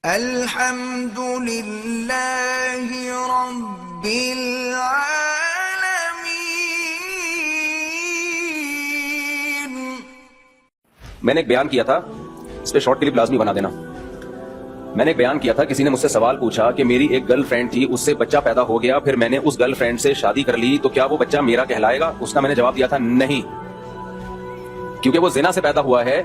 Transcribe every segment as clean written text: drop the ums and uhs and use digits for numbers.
الحمد للہ رب العالمین۔ میں نے ایک بیان کیا تھا، اس پہ شارٹ کلپ لازمی بنا دینا۔ میں نے ایک بیان کیا تھا، کسی نے مجھ سے سوال پوچھا کہ میری ایک گرل فرینڈ تھی، اس سے بچہ پیدا ہو گیا، پھر میں نے اس گرل فرینڈ سے شادی کر لی، تو کیا وہ بچہ میرا کہلائے گا؟ اس کا میں نے جواب دیا تھا نہیں، کیونکہ وہ زنا سے پیدا ہوا ہے،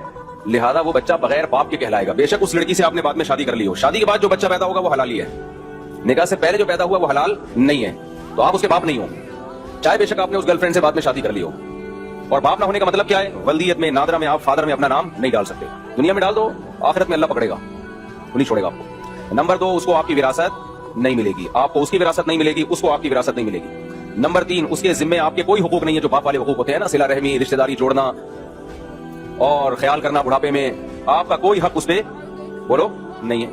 لہذا وہ بچہ بغیر باپ کے کہلائے گا۔ بے شک اس لڑکی سے آپ نے بعد میں شادی کر لی ہو، شادی کے بعد جو بچہ پیدا ہوگا وہ حلال ہی ہے، نکاح سے پہلے جو پیدا ہوا وہ حلال نہیں ہے، تو آپ اس کے باپ نہیں ہو، چاہے بے شک آپ نے اس گرل فرینڈ سے بعد میں شادی کر لی ہو۔ اور باپ نہ ہونے کا مطلب کیا ہے؟ ولدیت میں، نادرہ میں آپ فادر میں اپنا نام نہیں ڈال سکتے، دنیا میں ڈال دو، آخرت میں اللہ پکڑے گا، وہ نہیں چھوڑے گا آپ کو۔ نمبر 2، اس کو آپ کی وراثت نہیں ملے گی، آپ کو اس کی وراثت نہیں ملے گی، اس کو آپ کی وراثت نہیں ملے گی۔ نمبر 3، اس کے ذمے آپ کے کوئی حقوق نہیں ہے جو باپ والے حقوق ہوتے ہیں نا، صلہ رحمی، رشتہ داری جوڑنا اور خیال کرنا بڑھاپے میں، آپ کا کوئی حق اس پہ بولو نہیں ہے۔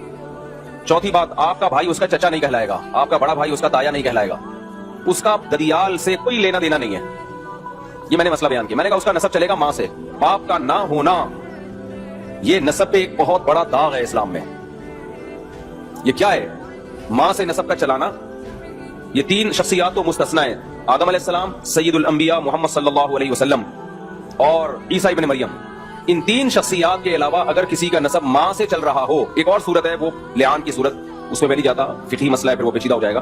چوتھی بات، آپ کا بھائی اس کا چچا نہیں کہلائے گا، آپ کا بڑا بھائی اس کا تایا نہیں کہلائے گا، اس کا ددیال سے کوئی لینا دینا نہیں ہے۔ یہ میں نے مسئلہ بیان کیا، میں نے کہا اس کا نسب چلے گا ماں سے، باپ کا نہ ہونا یہ نسب پہ ایک بہت بڑا داغ ہے اسلام میں۔ یہ کیا ہے؟ ماں سے نسب کا چلانا۔ یہ 3 شخصیات تو مستثنیٰ ہیں، آدم علیہ السلام، سید الانبیاء محمد صلی اللہ علیہ وسلم اور عیسیٰ ابن مریم۔ ان 3 شخصیات کے علاوہ اگر کسی کا نسب ماں سے چل رہا ہو، ایک اور صورت ہے وہ لعان کی صورت، اس میں بھی نہیں جاتا، فقہی مسئلہ ہے، پھر وہ پیچیدہ ہو جائے گا۔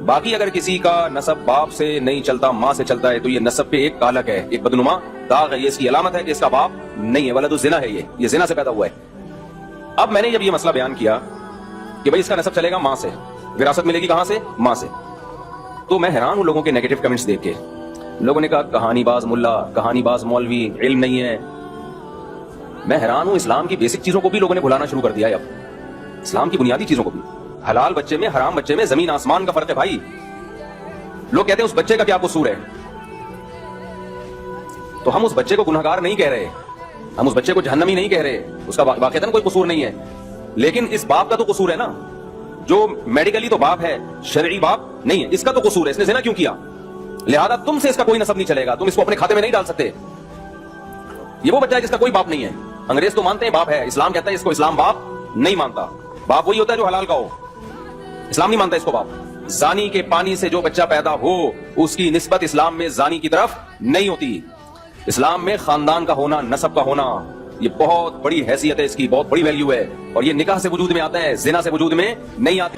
باقی اگر کسی کا نسب باپ سے نہیں چلتا، ماں سے چلتا ہے، تو یہ نسب پہ ایک کالک ہے، ایک بدنما داغ ہے، یہ اس کی علامت ہے کہ اس کا باپ نہیں ہے، ولد الزنا ہے، یہ زنا سے پیدا ہوا ہے۔ اب میں نے جب یہ مسئلہ بیان کیا کہ بھئی اس کا نسب چلے گا ماں سے، وراثت ملے گی کہاں سے؟ ماں سے، تو میں حیران ہوں لوگوں کے نیگیٹو کمنٹس دیکھ کے۔ لوگوں نے کہا کہانی باز ملا، کہانی باز مولوی، علم نہیں ہے۔ میں حیران ہوں، اسلام کی بیسک چیزوں کو بھی لوگوں نے بھلانا شروع کر دیا ہے اب، اسلام کی بنیادی چیزوں کو بھی۔ حلال بچے میں، حرام بچے میں زمین آسمان کا فرق ہے بھائی۔ لوگ کہتے ہیں اس بچے کا کیا قصور ہے، تو ہم اس بچے کو گنہگار نہیں کہہ رہے، ہم اس بچے کو جہنمی نہیں کہہ رہے، اس کا واقعتاً کوئی قصور نہیں ہے، لیکن اس باپ کا تو قصور ہے نا، جو میڈیکلی تو باپ ہے، شرعی باپ نہیں ہے، اس کا تو قصور ہے، اس نے زنا کیوں کیا، لہذا تم سے اس کا کوئی نسب نہیں چلے گا، تم اس کو اپنے کھاتے میں نہیں ڈال سکتے۔ یہ وہ بچہ ہے جس کا کوئی باپ نہیں ہے۔ انگریز تو مانتے ہیں باپ ہے، اسلام کہتا ہے اس کو اسلام باپ نہیں مانتا، باپ وہی ہوتا ہے جو حلال کا ہو، اسلام نہیں مانتا اس کو باپ۔ زانی کے پانی سے جو بچہ پیدا ہو اس کی نسبت اسلام میں زانی کی طرف نہیں ہوتی، اسلام میں خاندان کا ہونا، نسب کا ہونا، یہ بہت بڑی حیثیت ہے، اس کی بہت بڑی ویلیو ہے، اور یہ نکاح سے وجود میں آتا ہے، زنا سے وجود میں نہیں آتا۔